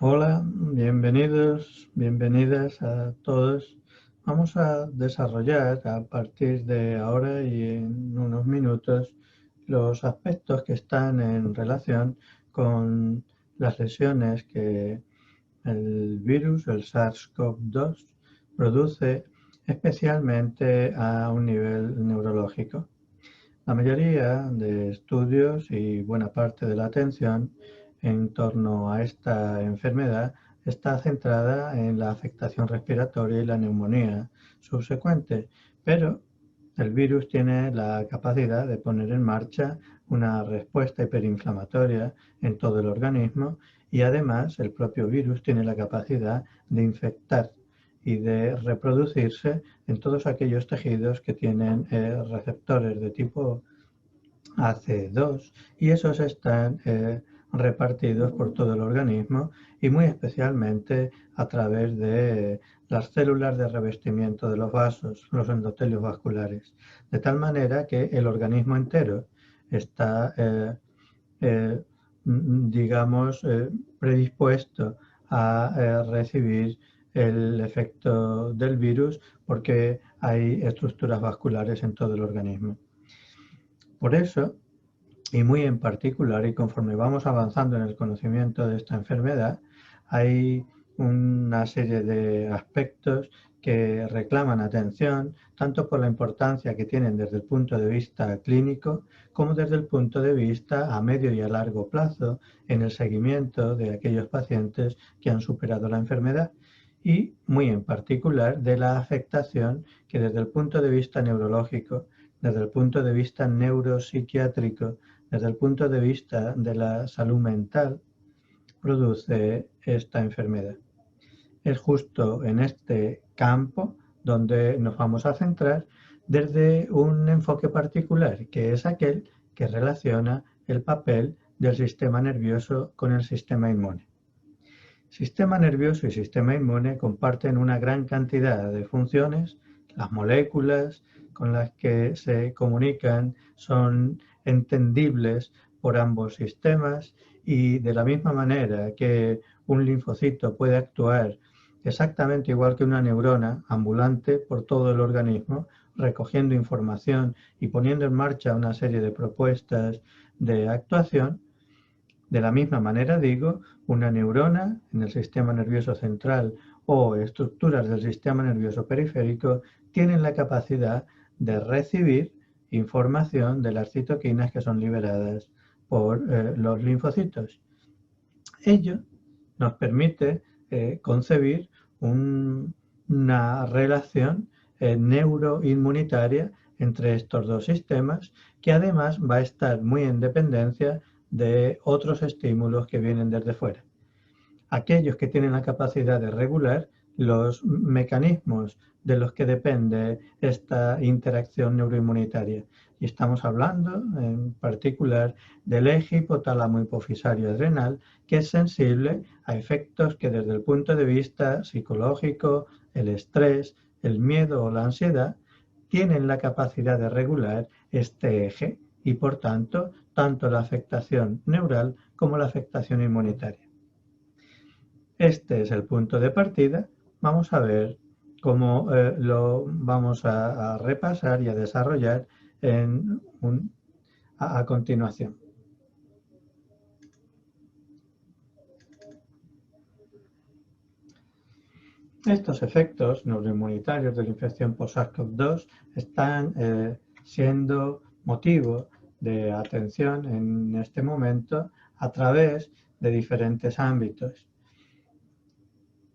Hola, bienvenidos, bienvenidas a todos. Vamos a desarrollar a partir de ahora y en unos minutos los aspectos que están en relación con las lesiones que el virus, el SARS-CoV-2, produce especialmente a un nivel neurológico. La mayoría de estudios y buena parte de la atención en torno a esta enfermedad está centrada en la afectación respiratoria y la neumonía subsecuente, pero el virus tiene la capacidad de poner en marcha una respuesta hiperinflamatoria en todo el organismo y además el propio virus tiene la capacidad de infectar y de reproducirse en todos aquellos tejidos que tienen receptores de tipo AC2 y esos están repartidos por todo el organismo y muy especialmente a través de las células de revestimiento de los vasos, los endotelios vasculares, de tal manera que el organismo entero está, eh, digamos, predispuesto a recibir el efecto del virus porque hay estructuras vasculares en todo el organismo. Por eso, y muy en particular, y conforme vamos avanzando en el conocimiento de esta enfermedad, hay una serie de aspectos que reclaman atención, tanto por la importancia que tienen desde el punto de vista clínico, como desde el punto de vista a medio y a largo plazo en el seguimiento de aquellos pacientes que han superado la enfermedad y muy en particular de la afectación que desde el punto de vista neurológico, desde el punto de vista neuropsiquiátrico, desde el punto de vista de la salud mental, produce esta enfermedad. Es justo en este campo donde nos vamos a centrar desde un enfoque particular, que es aquel que relaciona el papel del sistema nervioso con el sistema inmune. Sistema nervioso y sistema inmune comparten una gran cantidad de funciones. Las moléculas con las que se comunican son entendibles por ambos sistemas y de la misma manera que un linfocito puede actuar exactamente igual que una neurona ambulante por todo el organismo, recogiendo información y poniendo en marcha una serie de propuestas de actuación, de la misma manera, digo, una neurona en el sistema nervioso central o estructuras del sistema nervioso periférico tienen la capacidad de recibir información de las citoquinas que son liberadas por los linfocitos. Ello nos permite concebir una relación neuroinmunitaria entre estos dos sistemas que además va a estar muy en dependencia de otros estímulos que vienen desde fuera. Aquellos que tienen la capacidad de regular los mecanismos de los que depende esta interacción neuroinmunitaria. Y estamos hablando en particular del eje hipotálamo hipofisario adrenal, que es sensible a efectos que desde el punto de vista psicológico, el estrés, el miedo o la ansiedad, tienen la capacidad de regular este eje y por tanto la afectación neural como la afectación inmunitaria. Este es el punto de partida. Vamos a ver cómo lo vamos a repasar y a desarrollar a continuación. Estos efectos neuroinmunitarios de la infección por SARS-CoV-2 están siendo motivo de atención en este momento a través de diferentes ámbitos,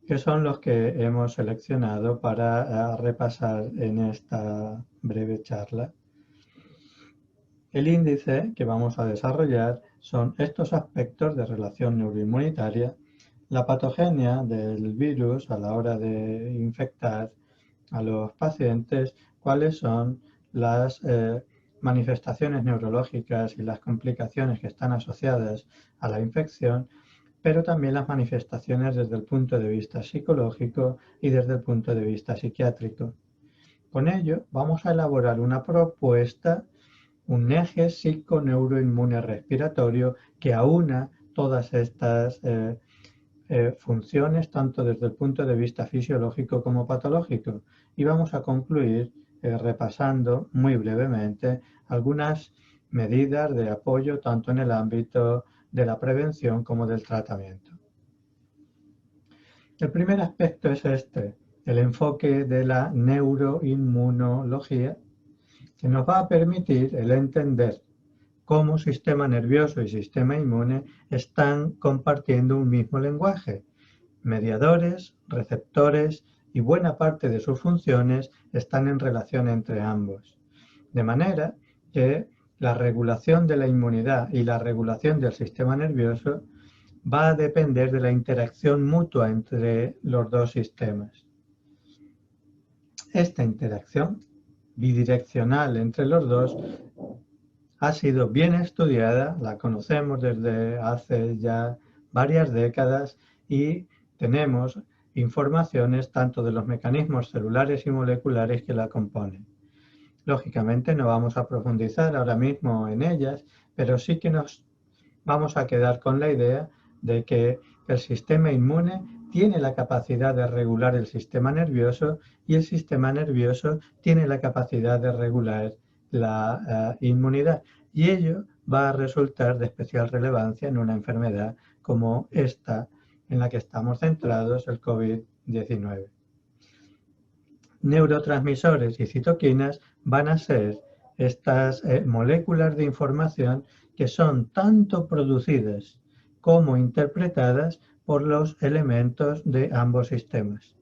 que son los que hemos seleccionado para repasar en esta breve charla. El índice que vamos a desarrollar son estos aspectos de relación neuroinmunitaria, la patogenia del virus a la hora de infectar a los pacientes, cuáles son las manifestaciones neurológicas y las complicaciones que están asociadas a la infección, pero también las manifestaciones desde el punto de vista psicológico y desde el punto de vista psiquiátrico. Con ello vamos a elaborar una propuesta, un eje psiconeuroinmune respiratorio que aúna todas estas funciones tanto desde el punto de vista fisiológico como patológico. Y vamos a concluir repasando muy brevemente algunas medidas de apoyo tanto en el ámbito de la prevención como del tratamiento. El primer aspecto es este, el enfoque de la neuroinmunología, que nos va a permitir el entender cómo sistema nervioso y sistema inmune están compartiendo un mismo lenguaje. Mediadores, receptores y buena parte de sus funciones están en relación entre ambos. De manera que la regulación de la inmunidad y la regulación del sistema nervioso va a depender de la interacción mutua entre los dos sistemas. Esta interacción bidireccional entre los dos ha sido bien estudiada, la conocemos desde hace ya varias décadas y tenemos informaciones tanto de los mecanismos celulares y moleculares que la componen. Lógicamente no vamos a profundizar ahora mismo en ellas, pero sí que nos vamos a quedar con la idea de que el sistema inmune tiene la capacidad de regular el sistema nervioso y el sistema nervioso tiene la capacidad de regular la inmunidad. Y ello va a resultar de especial relevancia en una enfermedad como esta en la que estamos centrados, el COVID-19. Neurotransmisores y citoquinas van a ser estas moléculas de información que son tanto producidas como interpretadas por los elementos de ambos sistemas.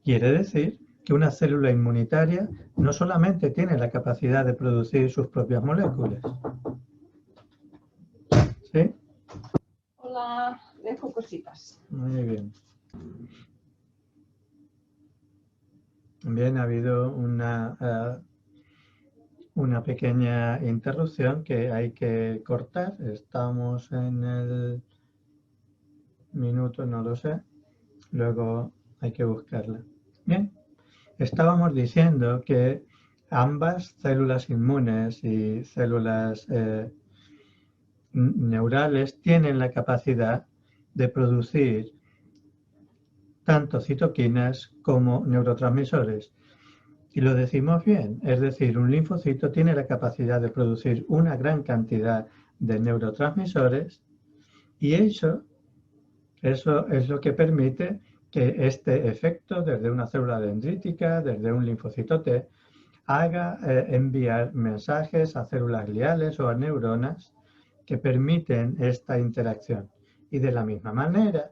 Quiere decir que una célula inmunitaria no solamente tiene la capacidad de producir sus propias moléculas. ¿Sí? Hola, dejo cositas. Muy bien. Bien, ha habido una pequeña interrupción que hay que cortar. Estamos en el minuto, no lo sé. Luego hay que buscarla. Bien, estábamos diciendo que ambas células inmunes y células neurales tienen la capacidad de producir tanto citoquinas como neurotransmisores. Y lo decimos bien, es decir, un linfocito tiene la capacidad de producir una gran cantidad de neurotransmisores y eso es lo que permite que este efecto desde una célula dendrítica, desde un linfocito T, haga enviar mensajes a células gliales o a neuronas que permiten esta interacción. Y de la misma manera,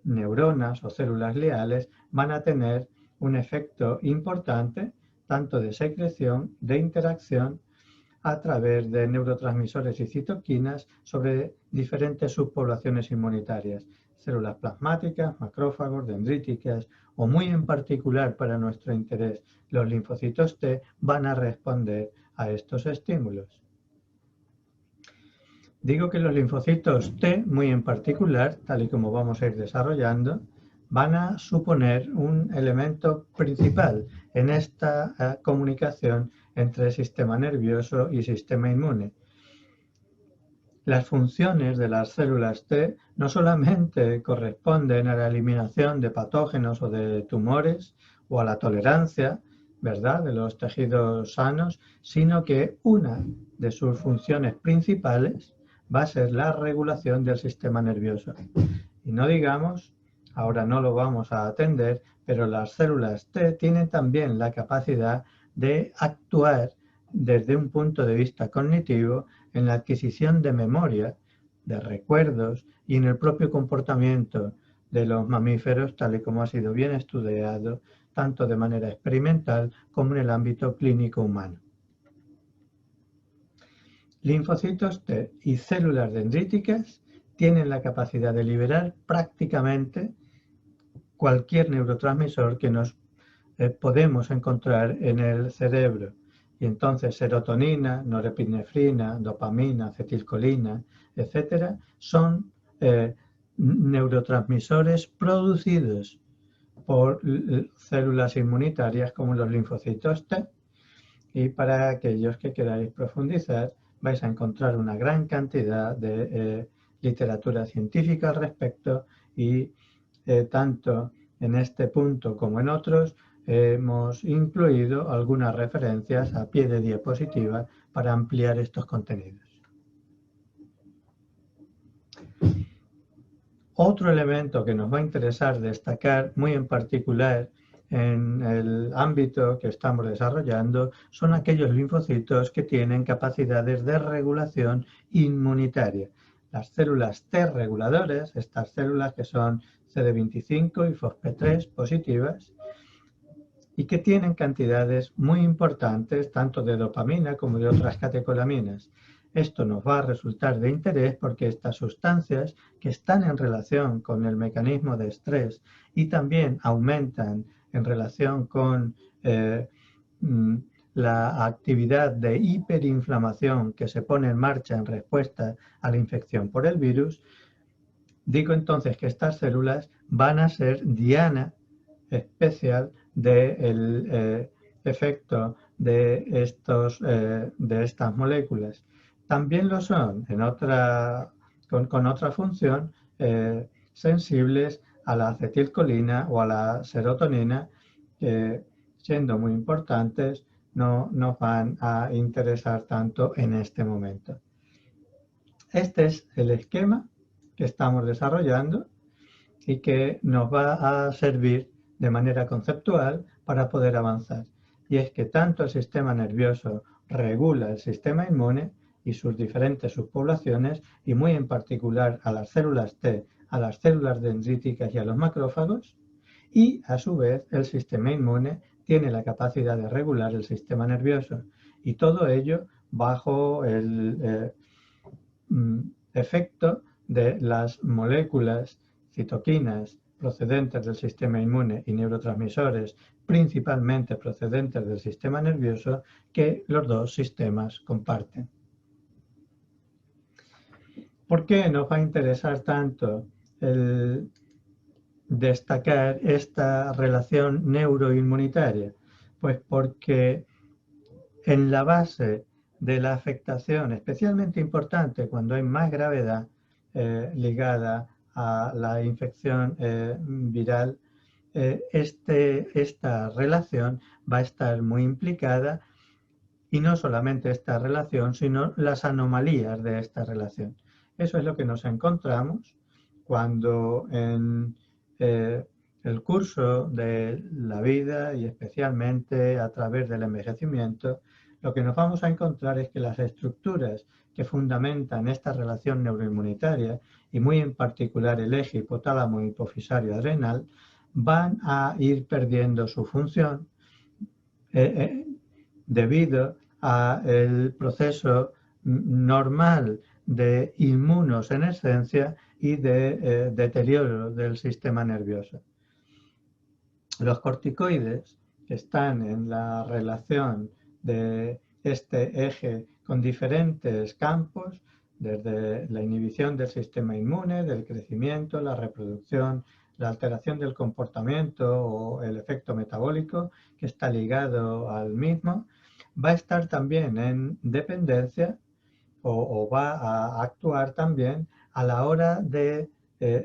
neuronas o células gliales van a tener un efecto importante tanto de secreción, de interacción a través de neurotransmisores y citoquinas sobre diferentes subpoblaciones inmunitarias, células plasmáticas, macrófagos, dendríticas o muy en particular para nuestro interés, los linfocitos T van a responder a estos estímulos. Digo que los linfocitos T, muy en particular, tal y como vamos a ir desarrollando, van a suponer un elemento principal en esta comunicación entre sistema nervioso y sistema inmune. Las funciones de las células T no solamente corresponden a la eliminación de patógenos o de tumores o a la tolerancia, ¿verdad?, de los tejidos sanos, sino que una de sus funciones principales va a ser la regulación del sistema nervioso. Y no digamos, ahora no lo vamos a atender, pero las células T tienen también la capacidad de actuar desde un punto de vista cognitivo en la adquisición de memoria, de recuerdos y en el propio comportamiento de los mamíferos, tal y como ha sido bien estudiado, tanto de manera experimental como en el ámbito clínico humano. Linfocitos T y células dendríticas tienen la capacidad de liberar prácticamente cualquier neurotransmisor que nos podemos encontrar en el cerebro. Y entonces serotonina, norepinefrina, dopamina, acetilcolina, etcétera, son neurotransmisores producidos por células inmunitarias como los linfocitos T. Y para aquellos que queráis profundizar, vais a encontrar una gran cantidad de literatura científica al respecto y tanto en este punto como en otros hemos incluido algunas referencias a pie de diapositiva para ampliar estos contenidos. Otro elemento que nos va a interesar destacar muy en particular en el ámbito que estamos desarrollando son aquellos linfocitos que tienen capacidades de regulación inmunitaria. Las células T reguladoras, estas células que son CD25 y FOXP3 positivas, y que tienen cantidades muy importantes tanto de dopamina como de otras catecolaminas. Esto nos va a resultar de interés porque estas sustancias que están en relación con el mecanismo de estrés y también aumentan en relación con la actividad de hiperinflamación que se pone en marcha en respuesta a la infección por el virus, digo entonces que estas células van a ser diana especial del efecto de estas moléculas. También lo son con otra función sensibles a la acetilcolina o a la serotonina, que siendo muy importantes no nos van a interesar tanto en este momento. Este es el esquema que estamos desarrollando y que nos va a servir de manera conceptual para poder avanzar. Y es que tanto el sistema nervioso regula el sistema inmune y sus diferentes subpoblaciones, y muy en particular a las células T, a las células dendríticas y a los macrófagos, y a su vez el sistema inmune tiene la capacidad de regular el sistema nervioso, y todo ello bajo el efecto de las moléculas citoquinas procedentes del sistema inmune y neurotransmisores principalmente procedentes del sistema nervioso que los dos sistemas comparten. ¿Por qué nos va a interesar tanto el destacar esta relación neuroinmunitaria? Pues porque en la base de la afectación, especialmente importante cuando hay más gravedad ligada a la infección viral, esta relación va a estar muy implicada, y no solamente esta relación, sino las anomalías de esta relación. Eso es lo que nos encontramos cuando en el curso de la vida y especialmente a través del envejecimiento, lo que nos vamos a encontrar es que las estructuras que fundamentan esta relación neuroinmunitaria, y muy en particular el eje hipotálamo hipofisario adrenal, van a ir perdiendo su función debido al proceso normal de inmunosenescencia y de deterioro del sistema nervioso. Los corticoides que están en la relación de este eje con diferentes campos, desde la inhibición del sistema inmune, del crecimiento, la reproducción, la alteración del comportamiento o el efecto metabólico que está ligado al mismo, va a estar también en dependencia o va a actuar también a la hora de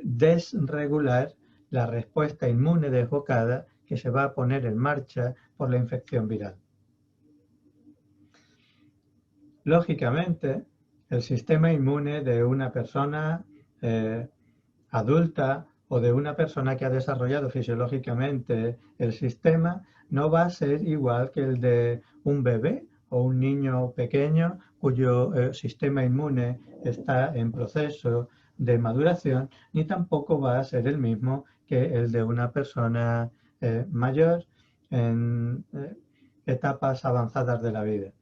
desregular la respuesta inmune desbocada que se va a poner en marcha por la infección viral. Lógicamente, el sistema inmune de una persona adulta o de una persona que ha desarrollado fisiológicamente el sistema no va a ser igual que el de un bebé o un niño pequeño cuyo sistema inmune está en proceso de maduración, ni tampoco va a ser el mismo que el de una persona mayor en etapas avanzadas de la vida.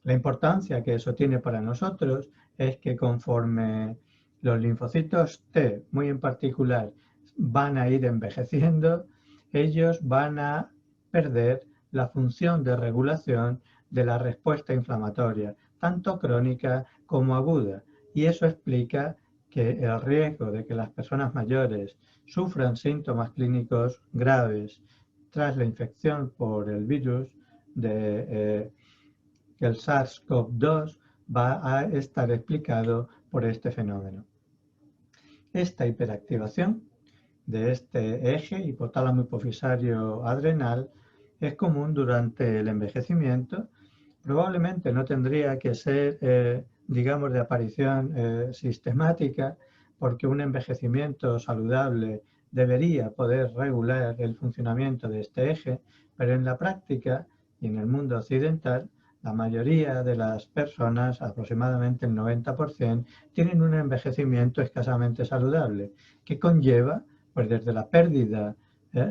La importancia que eso tiene para nosotros es que conforme los linfocitos T, muy en particular, van a ir envejeciendo, ellos van a perder la función de regulación de la respuesta inflamatoria, tanto crónica como aguda. Y eso explica que el riesgo de que las personas mayores sufran síntomas clínicos graves tras la infección por el virus del SARS-CoV-2 va a estar explicado por este fenómeno. Esta hiperactivación de este eje hipotálamo hipofisario adrenal es común durante el envejecimiento. Probablemente no tendría que ser, digamos, de aparición sistemática, porque un envejecimiento saludable debería poder regular el funcionamiento de este eje, pero en la práctica y en el mundo occidental, la mayoría de las personas, aproximadamente el 90%, tienen un envejecimiento escasamente saludable, que conlleva, pues desde la pérdida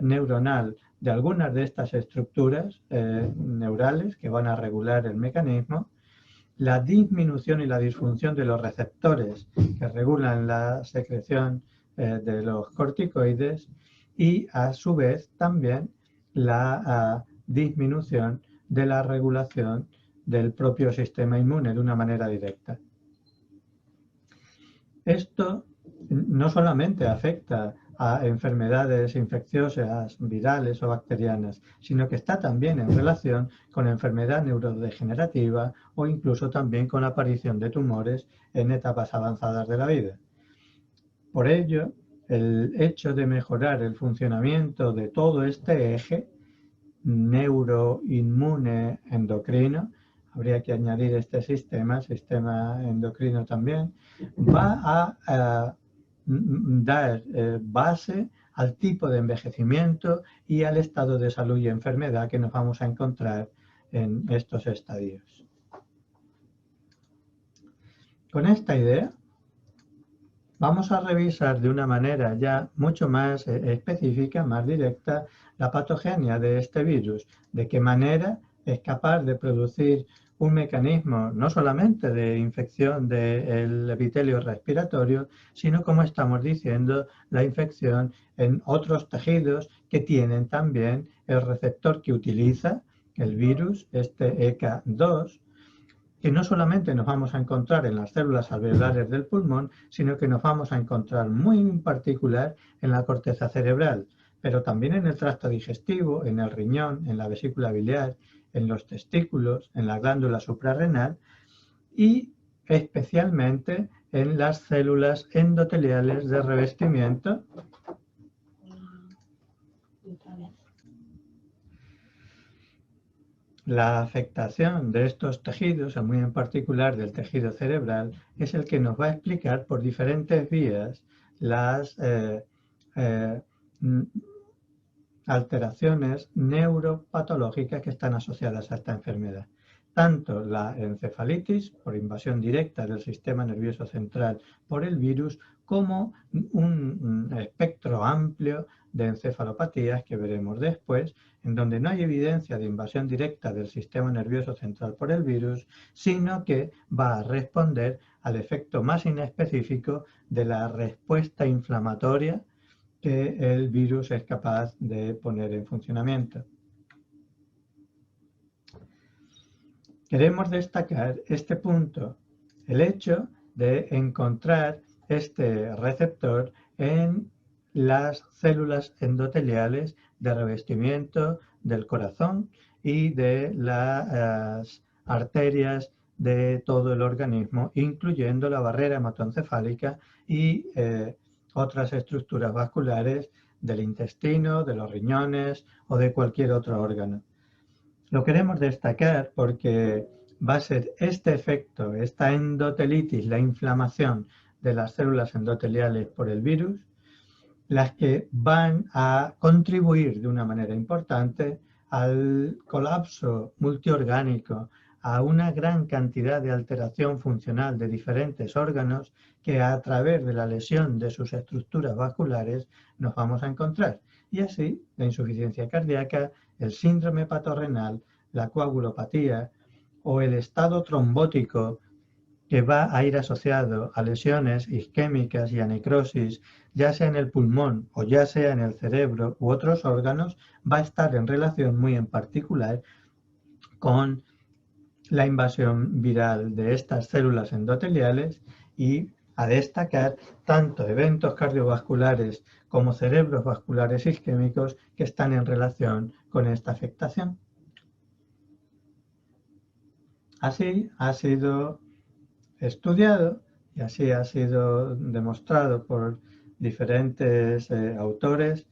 neuronal de algunas de estas estructuras neurales que van a regular el mecanismo, la disminución y la disfunción de los receptores que regulan la secreción de los corticoides y a su vez también la disminución de la regulación del propio sistema inmune de una manera directa. Esto no solamente afecta a enfermedades infecciosas, virales o bacterianas, sino que está también en relación con enfermedad neurodegenerativa o incluso también con la aparición de tumores en etapas avanzadas de la vida. Por ello, el hecho de mejorar el funcionamiento de todo este eje neuroinmune endocrino, habría que añadir este sistema endocrino también, va a dar base al tipo de envejecimiento y al estado de salud y enfermedad que nos vamos a encontrar en estos estadios. Con esta idea, vamos a revisar de una manera ya mucho más específica, más directa, la patogenia de este virus, de qué manera es capaz de producir un mecanismo no solamente de infección del epitelio respiratorio, sino, como estamos diciendo, la infección en otros tejidos que tienen también el receptor que utiliza el virus, este ECA2, que no solamente nos vamos a encontrar en las células alveolares del pulmón, sino que nos vamos a encontrar muy en particular en la corteza cerebral, pero también en el tracto digestivo, en el riñón, en la vesícula biliar, en los testículos, en la glándula suprarrenal y especialmente en las células endoteliales de revestimiento. La afectación de estos tejidos, muy en particular del tejido cerebral, es el que nos va a explicar por diferentes vías las alteraciones neuropatológicas que están asociadas a esta enfermedad. Tanto la encefalitis, por invasión directa del sistema nervioso central por el virus, como un espectro amplio de encefalopatías que veremos después, en donde no hay evidencia de invasión directa del sistema nervioso central por el virus, sino que va a responder al efecto más inespecífico de la respuesta inflamatoria que el virus es capaz de poner en funcionamiento. Queremos destacar este punto, el hecho de encontrar este receptor en las células endoteliales de revestimiento del corazón y de las arterias de todo el organismo, incluyendo la barrera hematoencefálica y otras estructuras vasculares del intestino, de los riñones o de cualquier otro órgano. Lo queremos destacar porque va a ser este efecto, esta endotelitis, la inflamación de las células endoteliales por el virus, las que van a contribuir de una manera importante al colapso multiorgánico, a una gran cantidad de alteración funcional de diferentes órganos que a través de la lesión de sus estructuras vasculares nos vamos a encontrar. Y así, la insuficiencia cardíaca, el síndrome hepatorrenal, la coagulopatía o el estado trombótico que va a ir asociado a lesiones isquémicas y a necrosis, ya sea en el pulmón o ya sea en el cerebro u otros órganos, va a estar en relación muy en particular con la invasión viral de estas células endoteliales y a destacar tanto eventos cardiovasculares como cerebros vasculares isquémicos que están en relación con esta afectación. Así ha sido estudiado y así ha sido demostrado por diferentes autores.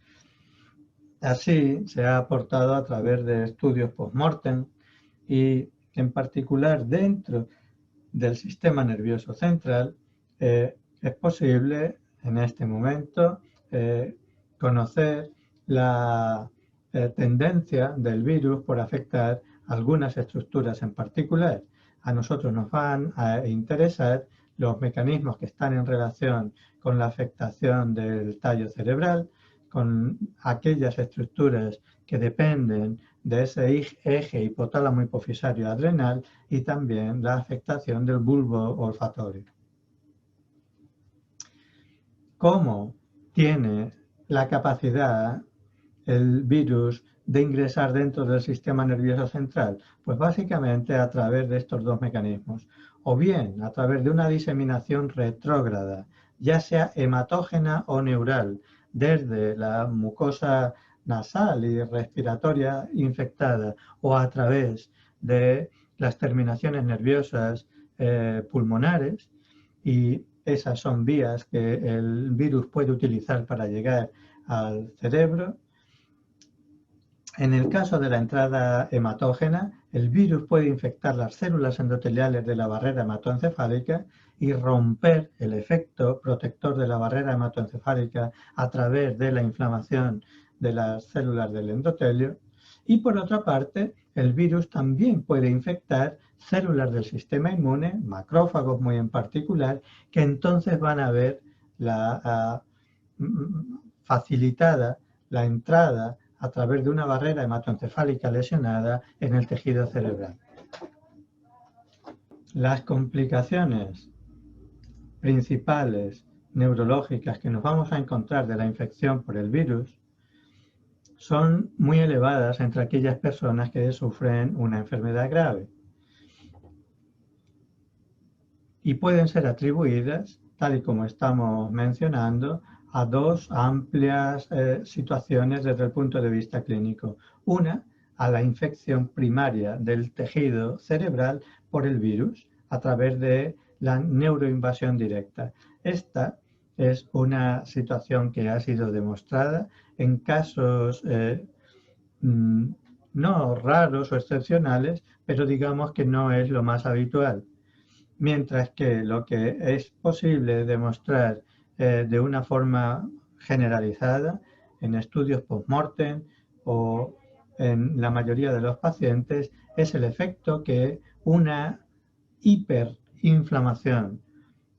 Así se ha aportado a través de estudios post-mortem y en particular dentro del sistema nervioso central es posible en este momento conocer la tendencia del virus por afectar algunas estructuras en particular. A nosotros nos van a interesar los mecanismos que están en relación con la afectación del tallo cerebral, con aquellas estructuras que dependen de ese eje hipotálamo hipofisario adrenal y también la afectación del bulbo olfatorio. ¿Cómo tiene la capacidad el virus de ingresar dentro del sistema nervioso central? Pues básicamente a través de estos dos mecanismos, o bien a través de una diseminación retrógrada, ya sea hematógena o neural, desde la mucosa nasal y respiratoria infectada, o a través de las terminaciones nerviosas pulmonares, y esas son vías que el virus puede utilizar para llegar al cerebro. En el caso de la entrada hematógena, el virus puede infectar las células endoteliales de la barrera hematoencefálica y romper el efecto protector de la barrera hematoencefálica a través de la inflamación de las células del endotelio. Y por otra parte, el virus también puede infectar células del sistema inmune, macrófagos muy en particular, que entonces van a ver facilitada la entrada a través de una barrera hematoencefálica lesionada en el tejido cerebral. Las complicaciones principales neurológicas que nos vamos a encontrar de la infección por el virus son muy elevadas entre aquellas personas que sufren una enfermedad grave y pueden ser atribuidas, tal y como estamos mencionando, a dos amplias situaciones desde el punto de vista clínico. Una, a la infección primaria del tejido cerebral por el virus a través de la neuroinvasión directa. Esta es una situación que ha sido demostrada en casos no raros o excepcionales, pero digamos que no es lo más habitual. Mientras que lo que es posible demostrar de una forma generalizada en estudios post-mortem o en la mayoría de los pacientes es el efecto que una hiperinflamación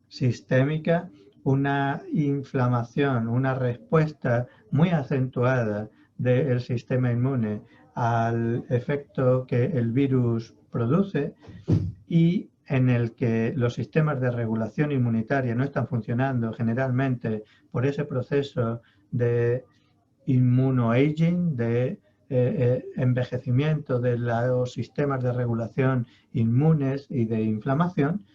sistémica, una inflamación, una respuesta muy acentuada del sistema inmune al efecto que el virus produce y en el que los sistemas de regulación inmunitaria no están funcionando generalmente por ese proceso de immunoaging, de envejecimiento de los sistemas de regulación inmunes y de inflamación,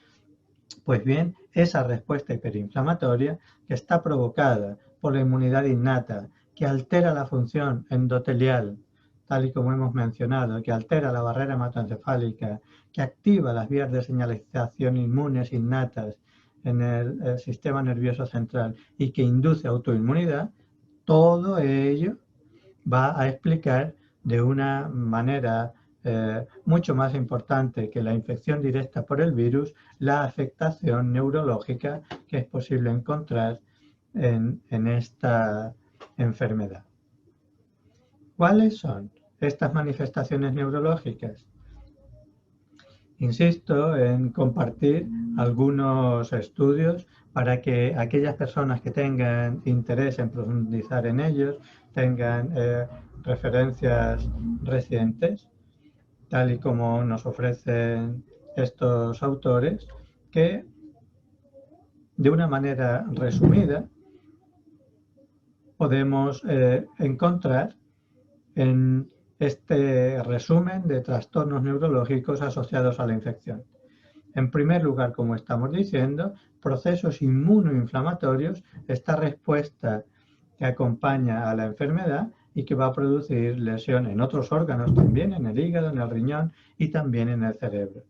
pues bien, esa respuesta hiperinflamatoria que está provocada por la inmunidad innata, que altera la función endotelial, tal y como hemos mencionado, que altera la barrera hematoencefálica, que activa las vías de señalización inmunes innatas en el sistema nervioso central y que induce autoinmunidad, todo ello va a explicar de una manera mucho más importante que la infección directa por el virus, la afectación neurológica que es posible encontrar en esta enfermedad. ¿Cuáles son estas manifestaciones neurológicas? Insisto en compartir algunos estudios para que aquellas personas que tengan interés en profundizar en ellos tengan referencias recientes, tal y como nos ofrecen estos autores, que de una manera resumida podemos encontrar en este resumen de trastornos neurológicos asociados a la infección. En primer lugar, como estamos diciendo, procesos inmunoinflamatorios, esta respuesta que acompaña a la enfermedad y que va a producir lesión en otros órganos también, en el hígado, en el riñón y también en el cerebro.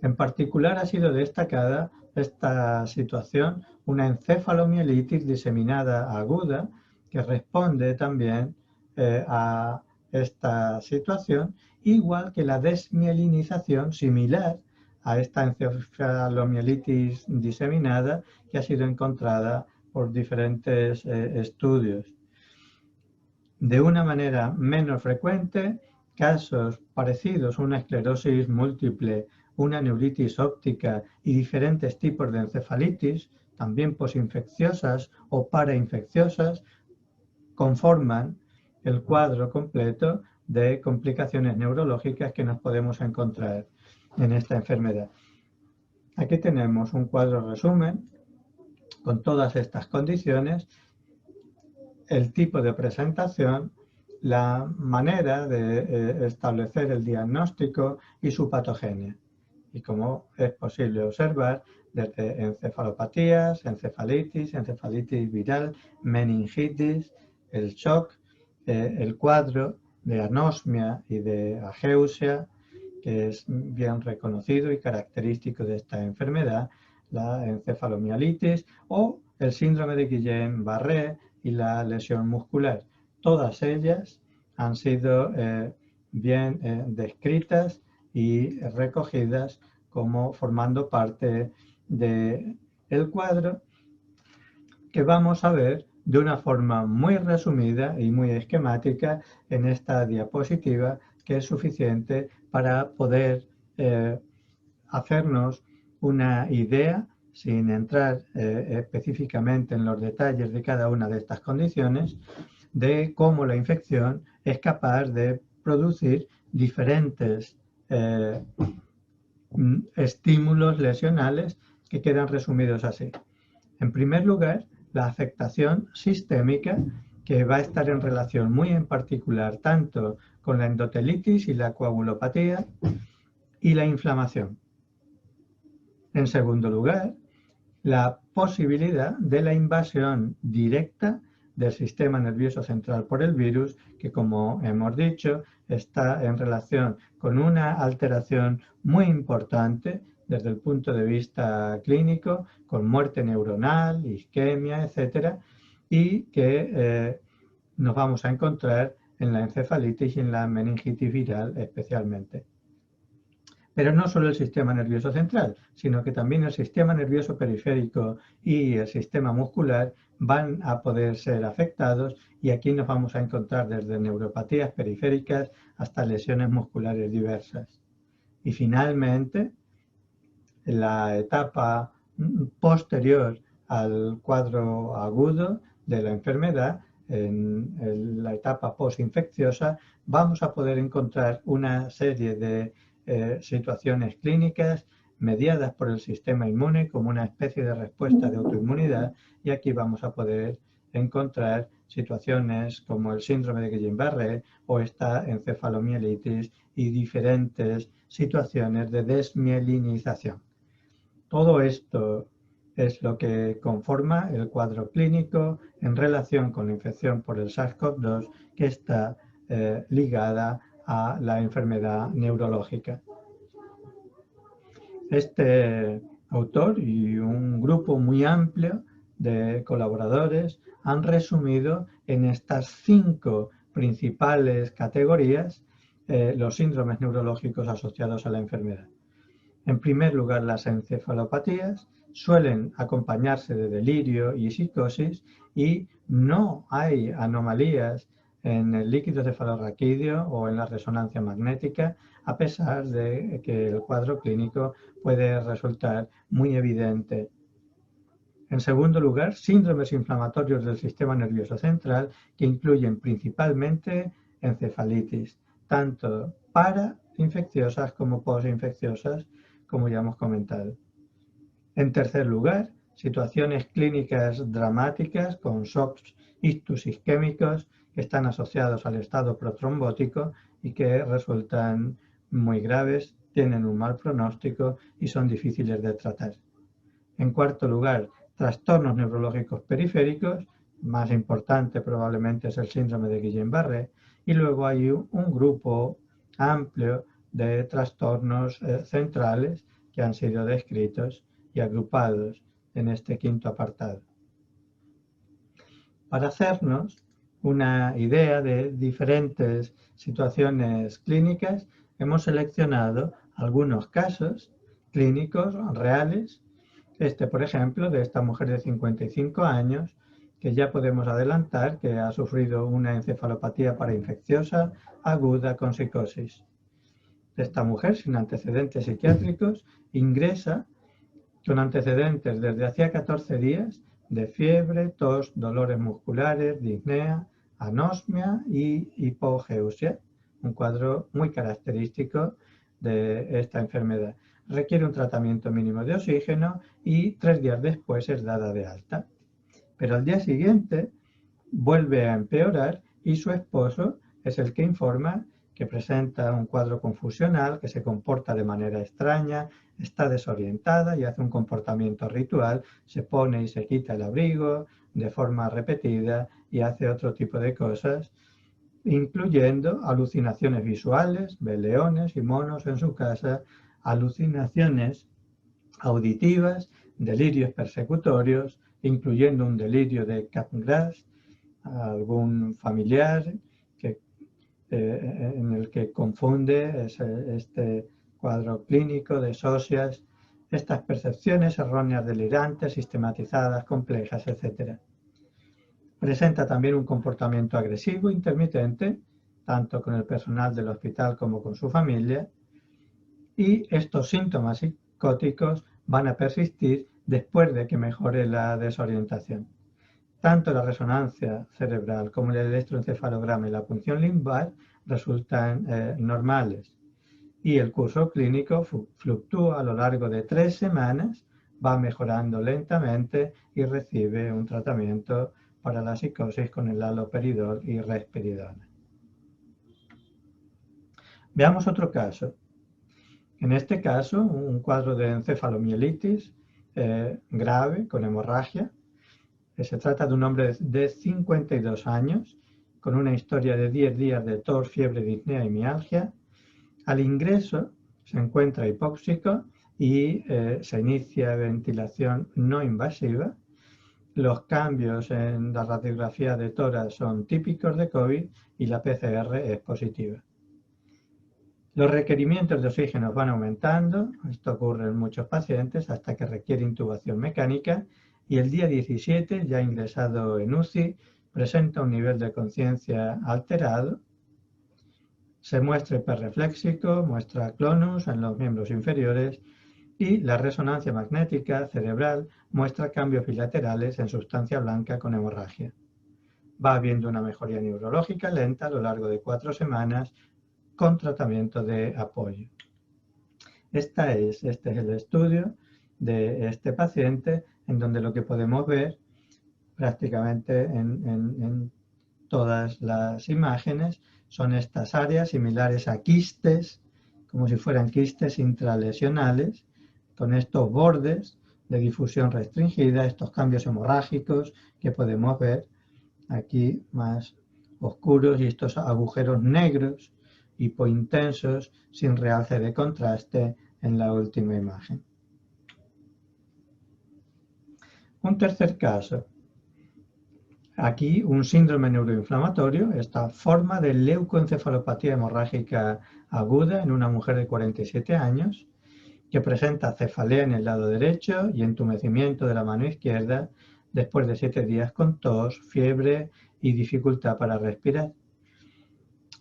En particular ha sido destacada esta situación una encefalomielitis diseminada aguda que responde también a esta situación, igual que la desmielinización similar a esta encefalomielitis diseminada que ha sido encontrada por diferentes estudios. De una manera menos frecuente, casos parecidos a una esclerosis múltiple, una neuritis óptica y diferentes tipos de encefalitis, también posinfecciosas o parainfecciosas, conforman el cuadro completo de complicaciones neurológicas que nos podemos encontrar en esta enfermedad. Aquí tenemos un cuadro resumen con todas estas condiciones, el tipo de presentación, la manera de establecer el diagnóstico y su patogenia. Y como es posible observar, desde encefalopatías, encefalitis viral, meningitis, el shock, el cuadro de anosmia y de ageusia, que es bien reconocido y característico de esta enfermedad, la encefalomielitis o el síndrome de Guillain-Barré y la lesión muscular. Todas ellas han sido bien descritas y recogidas como formando parte del cuadro que vamos a ver de una forma muy resumida y muy esquemática en esta diapositiva, que es suficiente para poder hacernos una idea, sin entrar específicamente en los detalles de cada una de estas condiciones, de cómo la infección es capaz de producir diferentes estímulos lesionales que quedan resumidos así. En primer lugar, la afectación sistémica, que va a estar en relación muy en particular tanto con la endotelitis y la coagulopatía y la inflamación. En segundo lugar, la posibilidad de la invasión directa del sistema nervioso central por el virus, que como hemos dicho, está en relación con una alteración muy importante desde el punto de vista clínico, con muerte neuronal, isquemia, etcétera, y que nos vamos a encontrar en la encefalitis y en la meningitis viral especialmente. Pero no solo el sistema nervioso central, sino que también el sistema nervioso periférico y el sistema muscular van a poder ser afectados, y aquí nos vamos a encontrar desde neuropatías periféricas hasta lesiones musculares diversas. Y finalmente, la etapa posterior al cuadro agudo de la enfermedad, en la etapa posinfecciosa, vamos a poder encontrar una serie de situaciones clínicas mediadas por el sistema inmune como una especie de respuesta de autoinmunidad, y aquí vamos a poder encontrar situaciones como el síndrome de Guillain-Barré o esta encefalomielitis y diferentes situaciones de desmielinización. Todo esto es lo que conforma el cuadro clínico en relación con la infección por el SARS-CoV-2 que está ligada a la enfermedad neurológica. Este autor y un grupo muy amplio de colaboradores han resumido en estas 5 principales categorías los síndromes neurológicos asociados a la enfermedad. En primer lugar, las encefalopatías suelen acompañarse de delirio y psicosis, y no hay anomalías en el líquido cefalorraquídeo o en la resonancia magnética, a pesar de que el cuadro clínico puede resultar muy evidente. En segundo lugar, síndromes inflamatorios del sistema nervioso central, que incluyen principalmente encefalitis, tanto parainfecciosas como posinfecciosas, como ya hemos comentado. En tercer lugar, situaciones clínicas dramáticas con shocks ictus isquémicos que están asociados al estado protrombótico y que resultan muy graves, tienen un mal pronóstico y son difíciles de tratar. En cuarto lugar, trastornos neurológicos periféricos, más importante probablemente es el síndrome de Guillain-Barré, y luego hay un grupo amplio de trastornos centrales que han sido descritos, y agrupados en este quinto apartado. Para hacernos una idea de diferentes situaciones clínicas, hemos seleccionado algunos casos clínicos reales. Por ejemplo, de esta mujer de 55 años, que ya podemos adelantar que ha sufrido una encefalopatía parainfecciosa aguda con psicosis. Esta mujer, sin antecedentes psiquiátricos, ingresa con antecedentes desde hacía 14 días de fiebre, tos, dolores musculares, disnea, anosmia y hipogeusia, un cuadro muy característico de esta enfermedad. Requiere un tratamiento mínimo de oxígeno y 3 días después es dada de alta. Pero al día siguiente vuelve a empeorar y su esposo es el que informa que presenta un cuadro confusional, que se comporta de manera extraña, está desorientada y hace un comportamiento ritual, se pone y se quita el abrigo de forma repetida y hace otro tipo de cosas, incluyendo alucinaciones visuales, ve leones y monos en su casa, alucinaciones auditivas, delirios persecutorios, incluyendo un delirio de Capgras, algún familiar en el que confunde este cuadro clínico de socias, estas percepciones erróneas delirantes, sistematizadas, complejas, etc. Presenta también un comportamiento agresivo intermitente, tanto con el personal del hospital como con su familia, y estos síntomas psicóticos van a persistir después de que mejore la desorientación. Tanto la resonancia cerebral como el electroencefalograma y la punción lumbar resultan normales y el curso clínico fluctúa a lo largo de 3 semanas, va mejorando lentamente y recibe un tratamiento para la psicosis con el haloperidol y risperidona. Veamos otro caso. En este caso, un cuadro de encefalomielitis grave con hemorragia. Se trata de un hombre de 52 años con una historia de 10 días de tos, fiebre, disnea y mialgia. Al ingreso se encuentra hipóxico y se inicia ventilación no invasiva. Los cambios en la radiografía de tórax son típicos de COVID y la PCR es positiva. Los requerimientos de oxígeno van aumentando, esto ocurre en muchos pacientes hasta que requiere intubación mecánica y el día 17, ya ingresado en UCI, presenta un nivel de conciencia alterado, se muestra hiperrefléxico, muestra clonus en los miembros inferiores y la resonancia magnética cerebral muestra cambios bilaterales en sustancia blanca con hemorragia. Va habiendo una mejoría neurológica lenta a lo largo de 4 semanas con tratamiento de apoyo. Este es el estudio de este paciente en donde lo que podemos ver prácticamente en todas las imágenes son estas áreas similares a quistes, como si fueran quistes intralesionales, con estos bordes de difusión restringida, estos cambios hemorrágicos que podemos ver aquí más oscuros y estos agujeros negros hipointensos sin realce de contraste en la última imagen. Un tercer caso. Aquí un síndrome neuroinflamatorio, esta forma de leucoencefalopatía hemorrágica aguda en una mujer de 47 años que presenta cefalea en el lado derecho y entumecimiento de la mano izquierda después de 7 días con tos, fiebre y dificultad para respirar.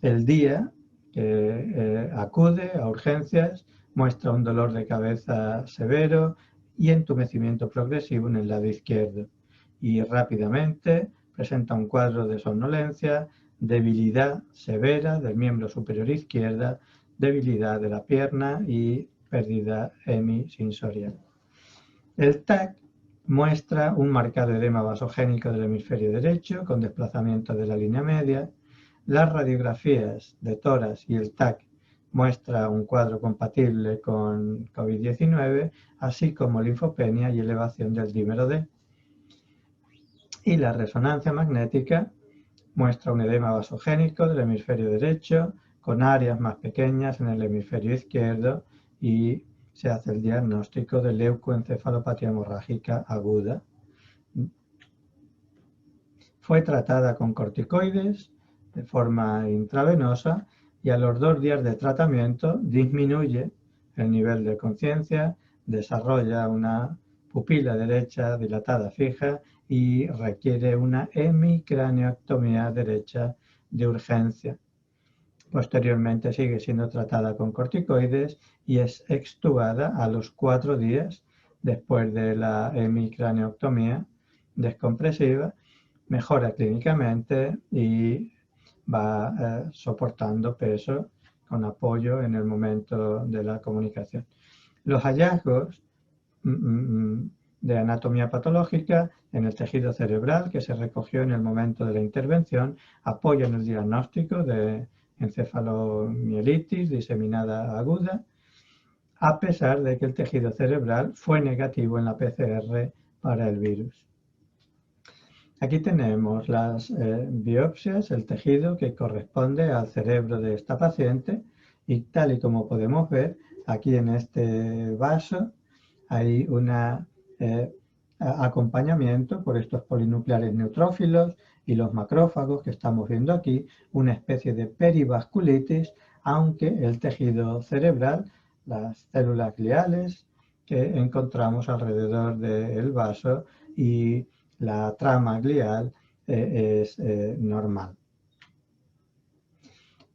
El día que acude a urgencias muestra un dolor de cabeza severo y entumecimiento progresivo en el lado izquierdo y rápidamente presenta un cuadro de somnolencia, debilidad severa del miembro superior izquierda, debilidad de la pierna y pérdida hemisensorial. El TAC muestra un marcado edema vasogénico del hemisferio derecho con desplazamiento de la línea media. Las radiografías de tórax y el TAC muestra un cuadro compatible con COVID-19, así como linfopenia y elevación del dímero D. Y la resonancia magnética muestra un edema vasogénico del hemisferio derecho con áreas más pequeñas en el hemisferio izquierdo y se hace el diagnóstico de leucoencefalopatía hemorrágica aguda. Fue tratada con corticoides de forma intravenosa y a los 2 días de tratamiento disminuye el nivel de conciencia, desarrolla una pupila derecha dilatada fija y requiere una hemicraneotomía derecha de urgencia. Posteriormente sigue siendo tratada con corticoides y es extubada a los 4 días después de la hemicraneotomía descompresiva, mejora clínicamente y va soportando peso con apoyo en el momento de la comunicación. Los hallazgos de anatomía patológica en el tejido cerebral que se recogió en el momento de la intervención apoyan el diagnóstico de encefalomielitis diseminada aguda, a pesar de que el tejido cerebral fue negativo en la PCR para el virus. Aquí tenemos las biopsias, el tejido que corresponde al cerebro de esta paciente y tal y como podemos ver, aquí en este vaso hay un acompañamiento por estos polinucleares neutrófilos y los macrófagos que estamos viendo aquí, una especie de perivasculitis, aunque el tejido cerebral, las células gliales que encontramos alrededor del vaso y la trama glial es normal.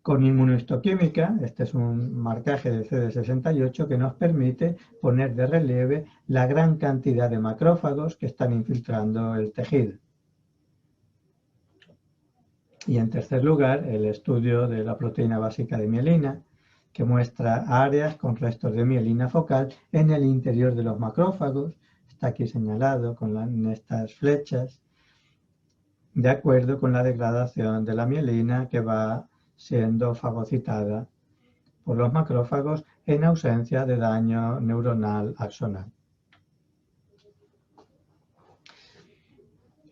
Con inmunohistoquímica, este es un marcaje de CD68 que nos permite poner de relieve la gran cantidad de macrófagos que están infiltrando el tejido. Y en tercer lugar, el estudio de la proteína básica de mielina, que muestra áreas con restos de mielina focal en el interior de los macrófagos. Está aquí señalado con estas flechas, de acuerdo con la degradación de la mielina que va siendo fagocitada por los macrófagos en ausencia de daño neuronal axonal.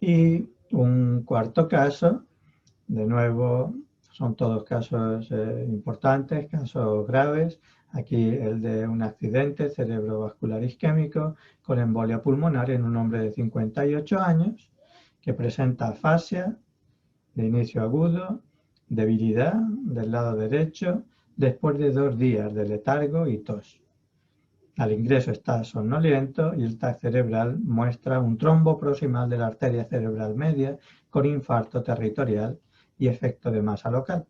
Y un cuarto caso, de nuevo, son todos casos importantes, casos graves. Aquí el de un accidente cerebrovascular isquémico con embolia pulmonar en un hombre de 58 años que presenta afasia de inicio agudo, debilidad del lado derecho después de 2 días de letargo y tos. Al ingreso está somnoliento y el TAC cerebral muestra un trombo proximal de la arteria cerebral media con infarto territorial y efecto de masa local.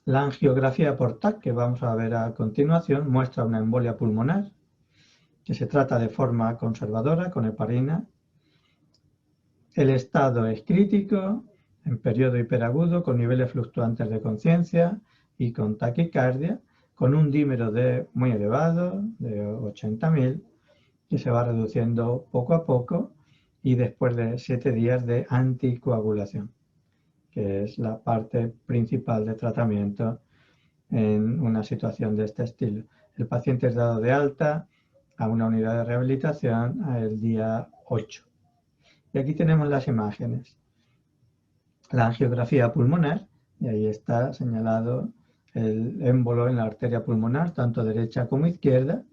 La angiografía por TAC, que vamos a ver a continuación, muestra una embolia pulmonar que se trata de forma conservadora con heparina. El estado es crítico, en periodo hiperagudo, con niveles fluctuantes de conciencia y con taquicardia, con un dímero D muy elevado, de 80.000, que se va reduciendo poco a poco y después de 7 días de anticoagulación, que es la parte principal de tratamiento en una situación de este estilo. El paciente es dado de alta a una unidad de rehabilitación el día 8. Y aquí tenemos las imágenes. La angiografía pulmonar, y ahí está señalado el émbolo en la arteria pulmonar, tanto derecha como izquierda.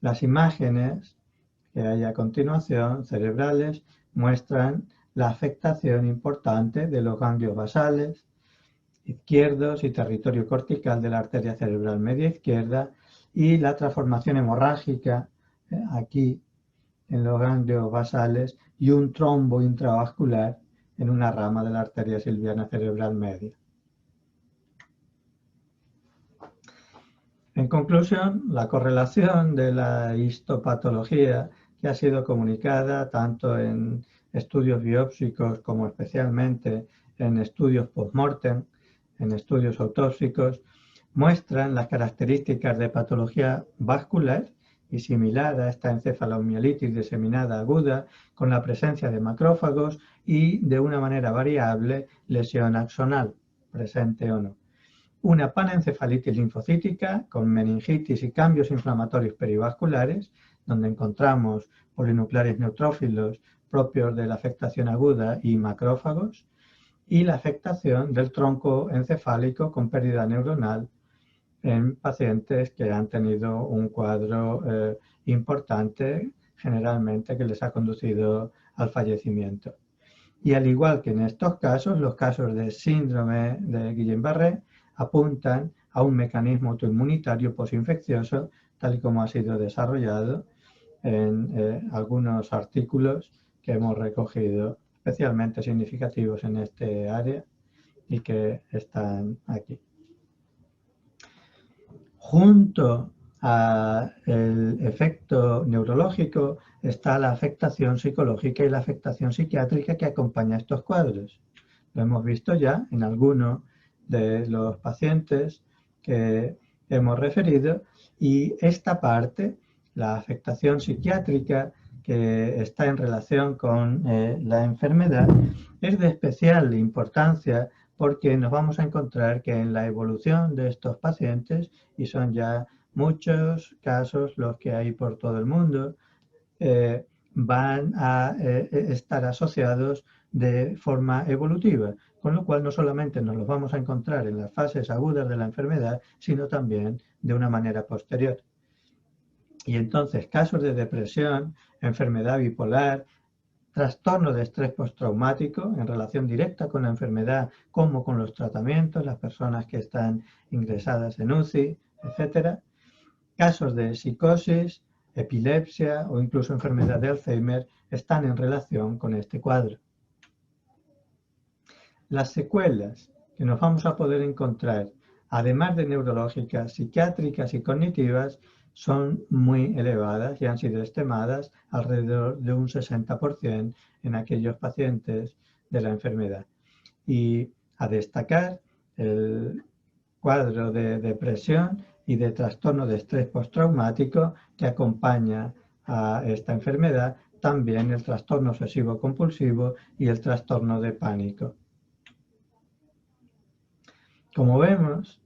Las imágenes que hay a continuación, cerebrales, muestran la afectación importante de los ganglios basales izquierdos y territorio cortical de la arteria cerebral media izquierda y la transformación hemorrágica aquí en los ganglios basales y un trombo intravascular en una rama de la arteria silviana cerebral media. En conclusión, la correlación de la histopatología que ha sido comunicada tanto en estudios biópsicos como especialmente en estudios post-mortem, en estudios autópsicos, muestran las características de patología vascular y similar a esta encefalomielitis diseminada aguda con la presencia de macrófagos y de una manera variable lesión axonal, presente o no. Una panencefalitis linfocítica con meningitis y cambios inflamatorios perivasculares, donde encontramos polinucleares neutrófilos propios de la afectación aguda y macrófagos, y la afectación del tronco encefálico con pérdida neuronal en pacientes que han tenido un cuadro importante, generalmente que les ha conducido al fallecimiento. Y al igual que en estos casos, los casos de síndrome de Guillain-Barré apuntan a un mecanismo autoinmunitario posinfeccioso, tal y como ha sido desarrollado en algunos artículos que hemos recogido, especialmente significativos en este área y que están aquí. Junto al efecto neurológico está la afectación psicológica y la afectación psiquiátrica que acompaña estos cuadros. Lo hemos visto ya en algunos de los pacientes que hemos referido, y esta parte, la afectación psiquiátrica que está en relación con la enfermedad, es de especial importancia porque nos vamos a encontrar que en la evolución de estos pacientes, y son ya muchos casos los que hay por todo el mundo, van a estar asociados de forma evolutiva, con lo cual no solamente nos los vamos a encontrar en las fases agudas de la enfermedad, sino también de una manera posterior. Y entonces casos de depresión, enfermedad bipolar, trastorno de estrés postraumático en relación directa con la enfermedad como con los tratamientos, las personas que están ingresadas en UCI, etc. Casos de psicosis, epilepsia o incluso enfermedad de Alzheimer están en relación con este cuadro. Las secuelas que nos vamos a poder encontrar, además de neurológicas, psiquiátricas y cognitivas, son muy elevadas y han sido estimadas alrededor de un 60% en aquellos pacientes de la enfermedad. Y a destacar el cuadro de depresión y de trastorno de estrés postraumático que acompaña a esta enfermedad, también el trastorno obsesivo compulsivo y el trastorno de pánico. Como vemos,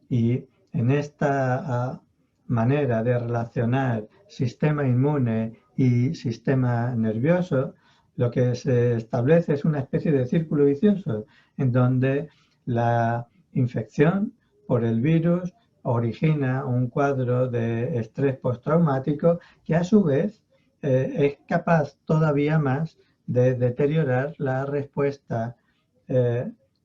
y en esta manera de relacionar sistema inmune y sistema nervioso, lo que se establece es una especie de círculo vicioso en donde la infección por el virus origina un cuadro de estrés postraumático que a su vez es capaz todavía más de deteriorar la respuesta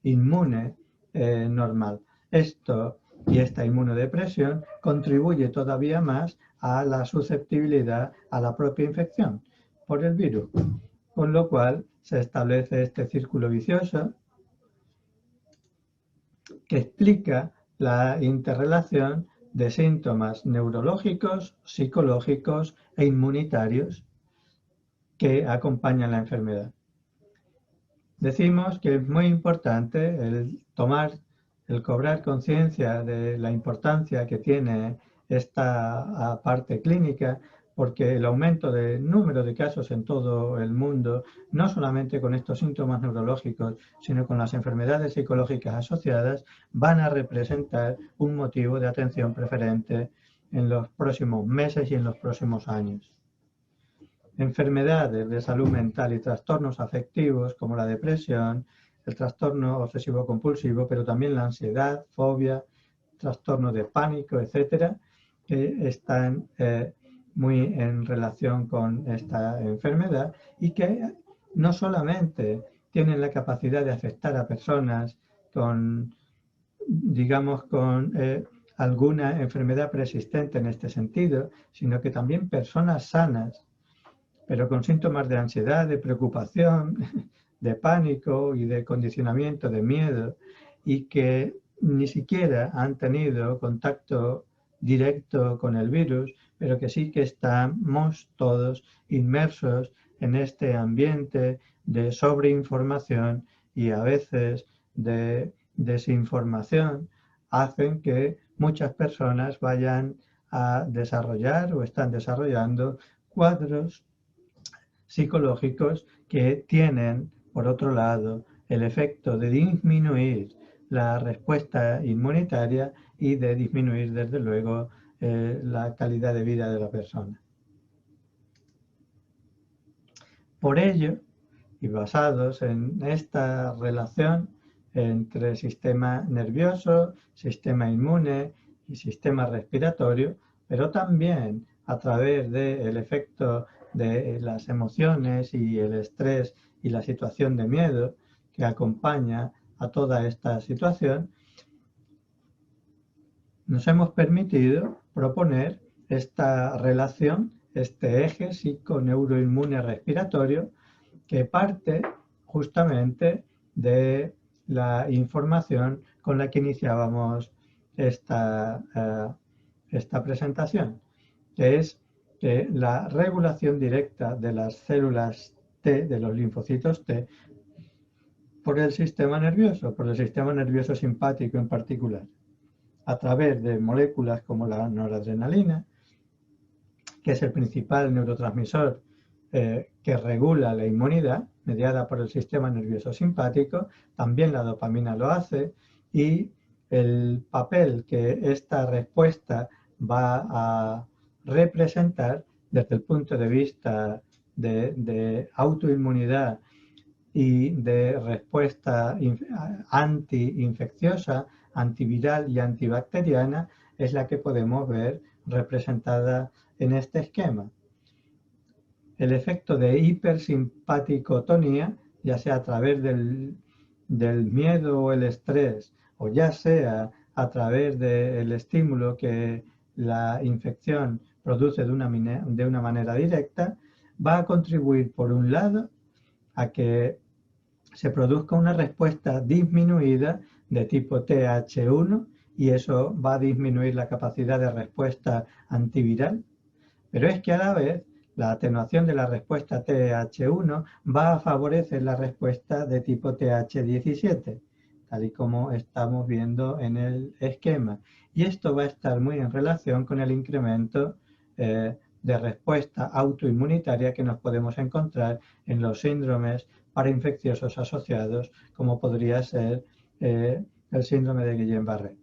inmune normal. Esto y esta inmunodepresión contribuye todavía más a la susceptibilidad a la propia infección por el virus, con lo cual se establece este círculo vicioso que explica la interrelación de síntomas neurológicos, psicológicos e inmunitarios que acompañan la enfermedad. Decimos que es muy importante el cobrar conciencia de la importancia que tiene esta parte clínica, porque el aumento del número de casos en todo el mundo, no solamente con estos síntomas neurológicos, sino con las enfermedades psicológicas asociadas, van a representar un motivo de atención preferente en los próximos meses y en los próximos años. Enfermedades de salud mental y trastornos afectivos como la depresión, el trastorno obsesivo compulsivo, pero también la ansiedad, fobia, trastorno de pánico, etcétera, que están muy en relación con esta enfermedad y que no solamente tienen la capacidad de afectar a personas con, digamos, con alguna enfermedad preexistente en este sentido, sino que también personas sanas, pero con síntomas de ansiedad, de preocupación, de pánico y de condicionamiento, de miedo, y que ni siquiera han tenido contacto directo con el virus, pero que sí que estamos todos inmersos en este ambiente de sobreinformación y a veces de desinformación, hacen que muchas personas vayan a desarrollar o están desarrollando cuadros psicológicos que tienen, por otro lado, el efecto de disminuir la respuesta inmunitaria y de disminuir, desde luego, la calidad de vida de la persona. Por ello, y basados en esta relación entre sistema nervioso, sistema inmune y sistema respiratorio, pero también a través del efecto de las emociones y el estrés y la situación de miedo que acompaña a toda esta situación, nos hemos permitido proponer esta relación, este eje psiconeuroinmune respiratorio, que parte justamente de la información con la que iniciábamos esta presentación, que es que la regulación directa de las células T, de los linfocitos T, por el sistema nervioso simpático en particular, a través de moléculas como la noradrenalina, que es el principal neurotransmisor que regula la inmunidad, mediada por el sistema nervioso simpático, también la dopamina lo hace, y el papel que esta respuesta va a representar desde el punto de vista de autoinmunidad y de respuesta antiinfecciosa, antiviral y antibacteriana, es la que podemos ver representada en este esquema. El efecto de hipersimpaticotonía, ya sea a través del miedo o el estrés, o ya sea a través del estímulo que la infección produce de una manera directa, va a contribuir, por un lado, a que se produzca una respuesta disminuida de tipo TH1 y eso va a disminuir la capacidad de respuesta antiviral. Pero es que a la vez la atenuación de la respuesta TH1 va a favorecer la respuesta de tipo TH17, tal y como estamos viendo en el esquema. Y esto va a estar muy en relación con el incremento de respuesta autoinmunitaria que nos podemos encontrar en los síndromes parainfecciosos asociados, como podría ser el síndrome de Guillain-Barré.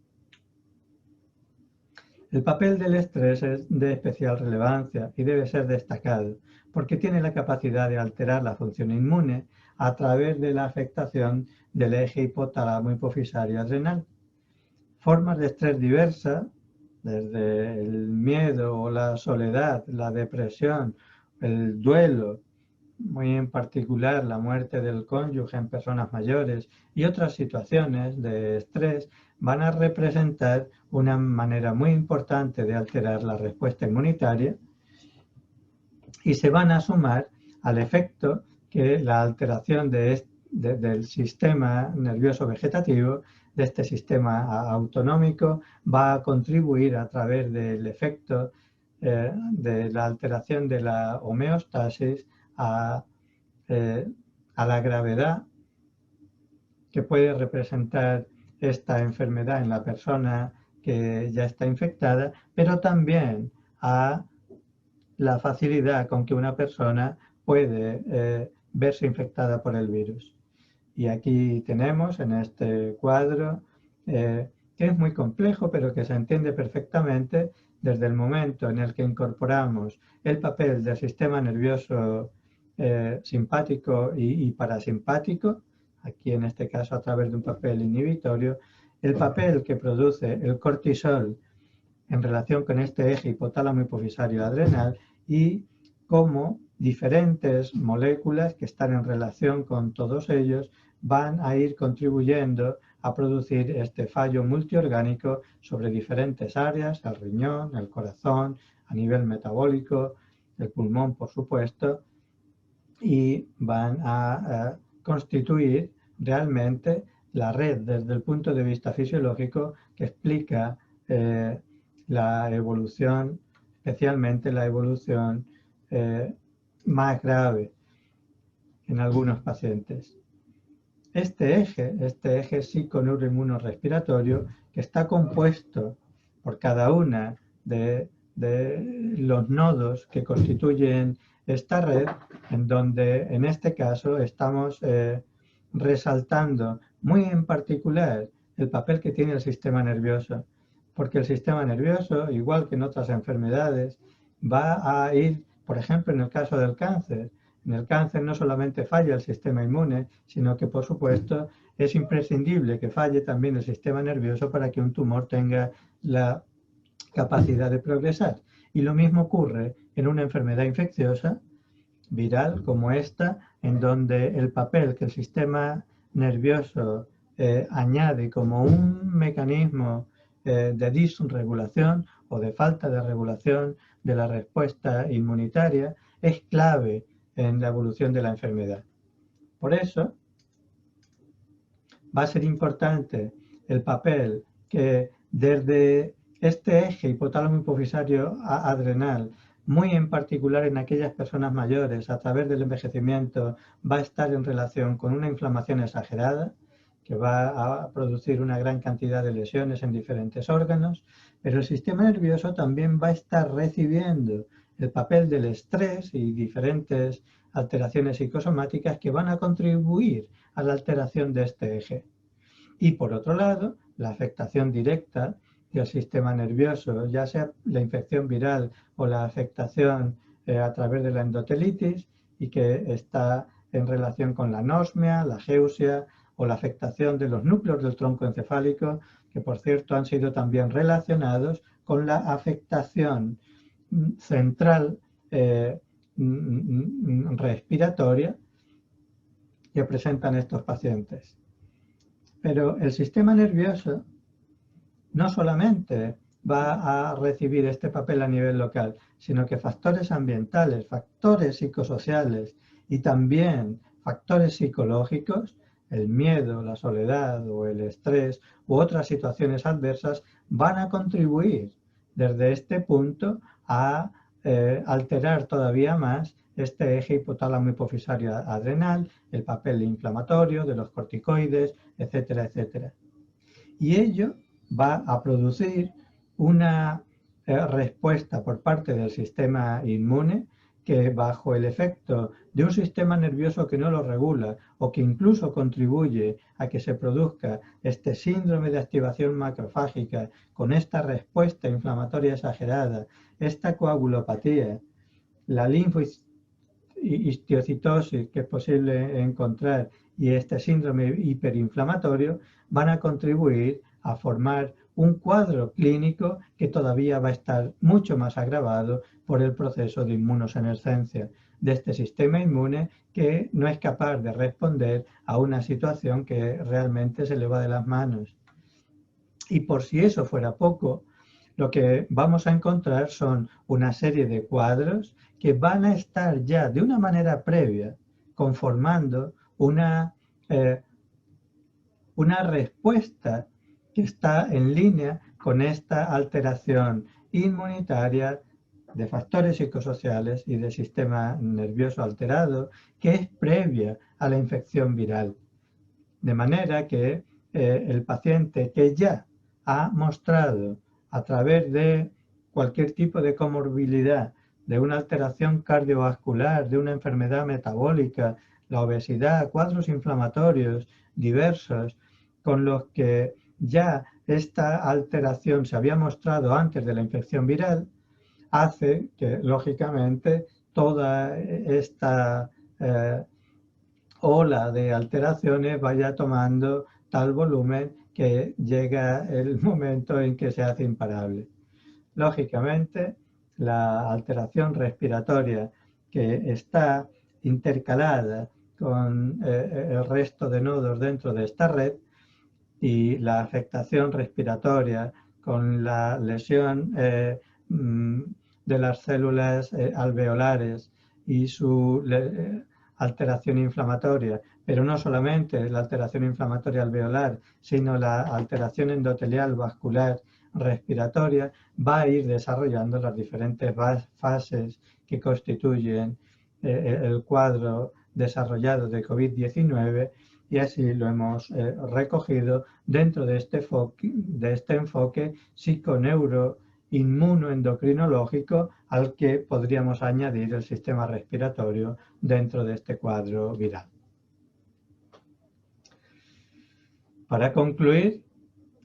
El papel del estrés es de especial relevancia y debe ser destacado, porque tiene la capacidad de alterar la función inmune a través de la afectación del eje hipotálamo hipofisario adrenal. Formas de estrés diversas, desde el miedo o la soledad, la depresión, el duelo, muy en particular la muerte del cónyuge en personas mayores y otras situaciones de estrés, van a representar una manera muy importante de alterar la respuesta inmunitaria y se van a sumar al efecto que la alteración del sistema nervioso vegetativo, de este sistema autonómico, va a contribuir a través del efecto de la alteración de la homeostasis a la gravedad que puede representar esta enfermedad en la persona que ya está infectada, pero también a la facilidad con que una persona puede verse infectada por el virus. Y aquí tenemos en este cuadro, que es muy complejo, pero que se entiende perfectamente desde el momento en el que incorporamos el papel del sistema nervioso simpático y parasimpático, aquí en este caso a través de un papel inhibitorio, el papel que produce el cortisol en relación con este eje hipotálamo hipofisario adrenal y cómo diferentes moléculas que están en relación con todos ellos van a ir contribuyendo a producir este fallo multiorgánico sobre diferentes áreas, el riñón, el corazón, a nivel metabólico, el pulmón, por supuesto, y van a constituir realmente la red desde el punto de vista fisiológico que explica la evolución, especialmente la evolución más grave en algunos pacientes. Este eje psiconeuroinmunorrespiratorio, que está compuesto por cada una de los nodos que constituyen esta red, en donde en este caso estamos resaltando muy en particular el papel que tiene el sistema nervioso, porque el sistema nervioso, igual que en otras enfermedades, va a ir, por ejemplo, en el caso del cáncer. En el cáncer no solamente falla el sistema inmune, sino que, por supuesto, es imprescindible que falle también el sistema nervioso para que un tumor tenga la capacidad de progresar. Y lo mismo ocurre en una enfermedad infecciosa viral como esta, en donde el papel que el sistema nervioso añade como un mecanismo de disregulación o de falta de regulación de la respuesta inmunitaria es clave en la evolución de la enfermedad. Por eso va a ser importante el papel que desde este eje hipotálamo hipofisario adrenal, muy en particular en aquellas personas mayores, a través del envejecimiento, va a estar en relación con una inflamación exagerada, que va a producir una gran cantidad de lesiones en diferentes órganos, pero el sistema nervioso también va a estar recibiendo el papel del estrés y diferentes alteraciones psicosomáticas que van a contribuir a la alteración de este eje. Y por otro lado, la afectación directa del sistema nervioso, ya sea la infección viral o la afectación a través de la endotelitis, y que está en relación con la anosmia, la geusia o la afectación de los núcleos del tronco encefálico, que por cierto han sido también relacionados con la afectación central respiratoria que presentan estos pacientes. Pero el sistema nervioso no solamente va a recibir este papel a nivel local, sino que factores ambientales, factores psicosociales y también factores psicológicos, el miedo, la soledad o el estrés u otras situaciones adversas, van a contribuir desde este punto a alterar todavía más este eje hipotálamo hipofisario adrenal, el papel inflamatorio de los corticoides, etcétera, etcétera. Y ello va a producir una respuesta por parte del sistema inmune que, bajo el efecto de un sistema nervioso que no lo regula o que incluso contribuye a que se produzca este síndrome de activación macrofágica con esta respuesta inflamatoria exagerada, esta coagulopatía, la linfohistiocytosis que es posible encontrar y este síndrome hiperinflamatorio, van a contribuir a formar un cuadro clínico que todavía va a estar mucho más agravado por el proceso de inmunosenescencia de este sistema inmune, que no es capaz de responder a una situación que realmente se le va de las manos. Y por si eso fuera poco, lo que vamos a encontrar son una serie de cuadros que van a estar ya de una manera previa conformando una respuesta que está en línea con esta alteración inmunitaria de factores psicosociales y de sistema nervioso alterado que es previa a la infección viral. De manera que el paciente que ya ha mostrado a través de cualquier tipo de comorbilidad, de una alteración cardiovascular, de una enfermedad metabólica, la obesidad, cuadros inflamatorios diversos, con los que ya esta alteración se había mostrado antes de la infección viral, hace que, lógicamente, toda esta ola de alteraciones vaya tomando tal volumen que llega el momento en que se hace imparable. Lógicamente, la alteración respiratoria que está intercalada con el resto de nodos dentro de esta red y la afectación respiratoria con la lesión de las células alveolares y su alteración inflamatoria, pero no solamente la alteración inflamatoria alveolar, sino la alteración endotelial vascular respiratoria, va a ir desarrollando las diferentes fases que constituyen el cuadro desarrollado de COVID-19, y así lo hemos recogido dentro de este enfoque psiconeuroinmunoendocrinológico al que podríamos añadir el sistema respiratorio dentro de este cuadro viral. Para concluir,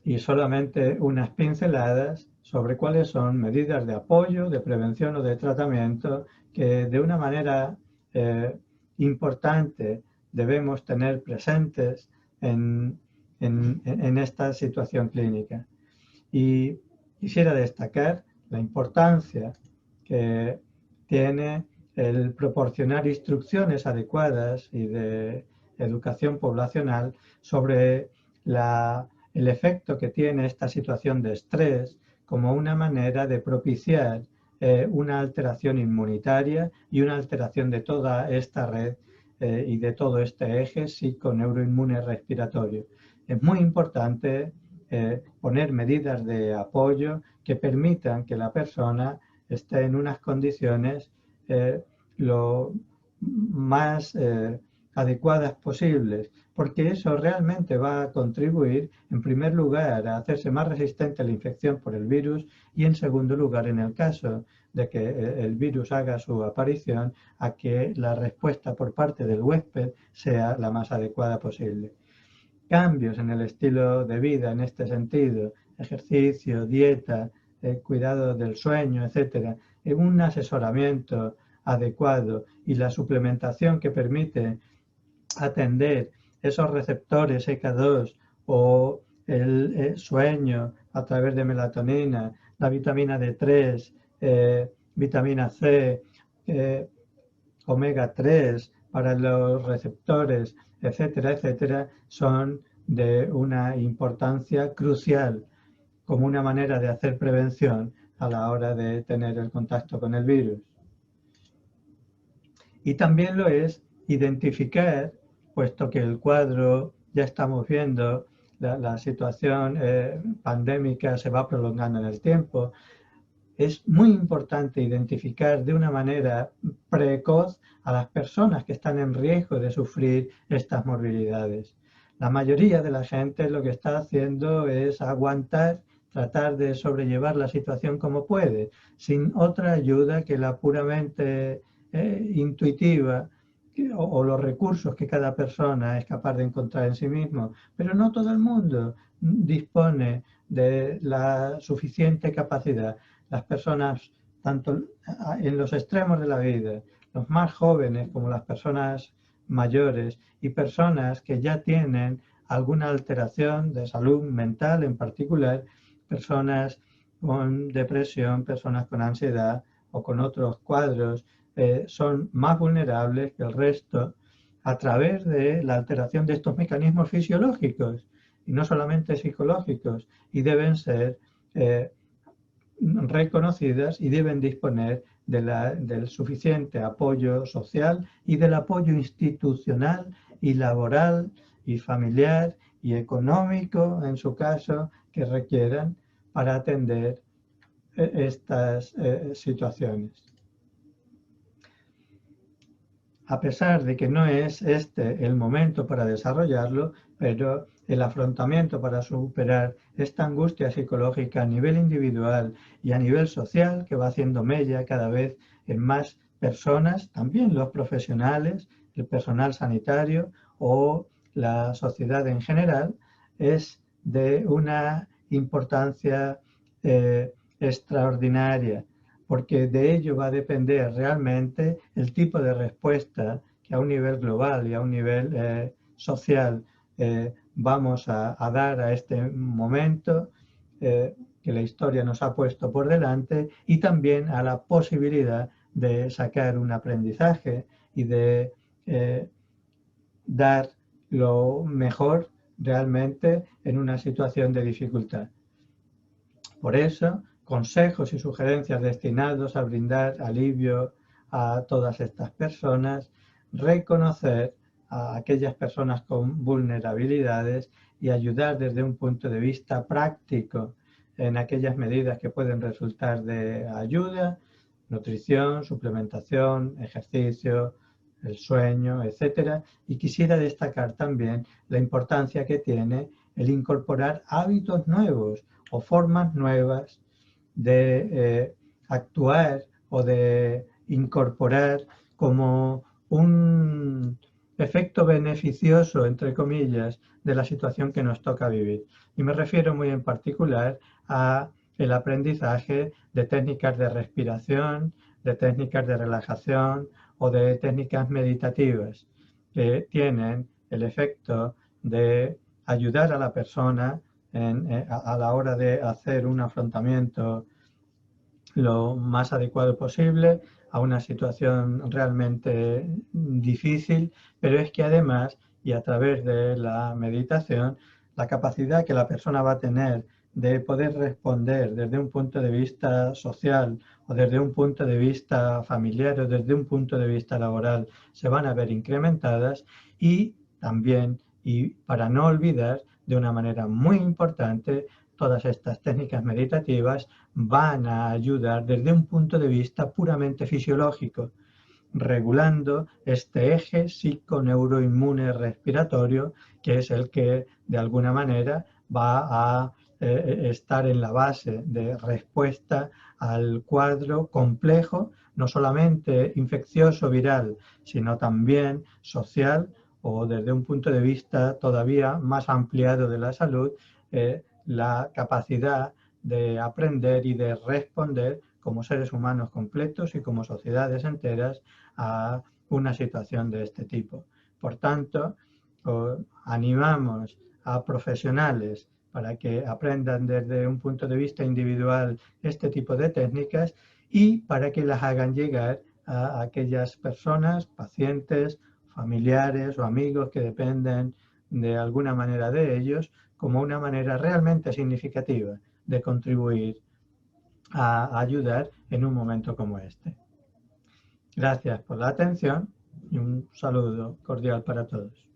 y solamente unas pinceladas sobre cuáles son medidas de apoyo, de prevención o de tratamiento que de una manera importante debemos tener presentes en esta situación clínica. Y quisiera destacar la importancia que tiene el proporcionar instrucciones adecuadas y de educación poblacional sobre el efecto que tiene esta situación de estrés como una manera de propiciar una alteración inmunitaria y una alteración de toda esta red y de todo este eje psico-neuroinmune respiratorio. Es muy importante poner medidas de apoyo que permitan que la persona esté en unas condiciones lo más adecuadas posibles, porque eso realmente va a contribuir, en primer lugar, a hacerse más resistente a la infección por el virus y, en segundo lugar, en el caso de que el virus haga su aparición, a que la respuesta por parte del huésped sea la más adecuada posible. Cambios en el estilo de vida en este sentido, ejercicio, dieta, cuidado del sueño, etcétera, un asesoramiento adecuado y la suplementación que permite atender esos receptores EK2 o el sueño a través de melatonina, la vitamina D3, vitamina C, omega 3 para los receptores, etcétera, etcétera, son de una importancia crucial como una manera de hacer prevención a la hora de tener el contacto con el virus. Y también lo es identificar, puesto que el cuadro ya estamos viendo, la situación pandémica se va prolongando en el tiempo, es muy importante identificar de una manera precoz a las personas que están en riesgo de sufrir estas morbilidades. La mayoría de la gente lo que está haciendo es aguantar, tratar de sobrellevar la situación como puede, sin otra ayuda que la puramente intuitiva o los recursos que cada persona es capaz de encontrar en sí mismo. Pero no todo el mundo dispone de la suficiente capacidad. Las personas, tanto en los extremos de la vida, los más jóvenes como las personas mayores y personas que ya tienen alguna alteración de salud mental en particular, personas con depresión, personas con ansiedad o con otros cuadros, son más vulnerables que el resto a través de la alteración de estos mecanismos fisiológicos y no solamente psicológicos, y deben ser reconocidas y deben disponer del suficiente apoyo social y del apoyo institucional y laboral y familiar y económico, en su caso, que requieran para atender estas situaciones. A pesar de que no es este el momento para desarrollarlo, pero el afrontamiento para superar esta angustia psicológica a nivel individual y a nivel social, que va haciendo mella cada vez en más personas, también los profesionales, el personal sanitario o la sociedad en general, es de una importancia extraordinaria, porque de ello va a depender realmente el tipo de respuesta que a un nivel global y a un nivel social vamos a dar a este momento que la historia nos ha puesto por delante, y también a la posibilidad de sacar un aprendizaje y de dar lo mejor realmente en una situación de dificultad. Por eso, consejos y sugerencias destinados a brindar alivio a todas estas personas, reconocer a aquellas personas con vulnerabilidades y ayudar desde un punto de vista práctico en aquellas medidas que pueden resultar de ayuda, nutrición, suplementación, ejercicio, el sueño, etcétera. Y quisiera destacar también la importancia que tiene el incorporar hábitos nuevos o formas nuevas de actuar o de incorporar como un efecto beneficioso, entre comillas, de la situación que nos toca vivir. Y me refiero muy en particular a el aprendizaje de técnicas de respiración, de técnicas de relajación o de técnicas meditativas que tienen el efecto de ayudar a la persona a la hora de hacer un afrontamiento lo más adecuado posible a una situación realmente difícil, pero es que además, y a través de la meditación, la capacidad que la persona va a tener de poder responder desde un punto de vista social o desde un punto de vista familiar o desde un punto de vista laboral se van a ver incrementadas y también, y para no olvidar, de una manera muy importante, todas estas técnicas meditativas van a ayudar desde un punto de vista puramente fisiológico, regulando este eje psiconeuroinmune respiratorio, que es el que de alguna manera va a estar en la base de respuesta al cuadro complejo, no solamente infeccioso viral, sino también social o desde un punto de vista todavía más ampliado de la salud, la capacidad de aprender y de responder como seres humanos completos y como sociedades enteras a una situación de este tipo. Por tanto, animamos a profesionales para que aprendan desde un punto de vista individual este tipo de técnicas y para que las hagan llegar a aquellas personas, pacientes, familiares o amigos que dependen de alguna manera de ellos, como una manera realmente significativa de contribuir a ayudar en un momento como este. Gracias por la atención y un saludo cordial para todos.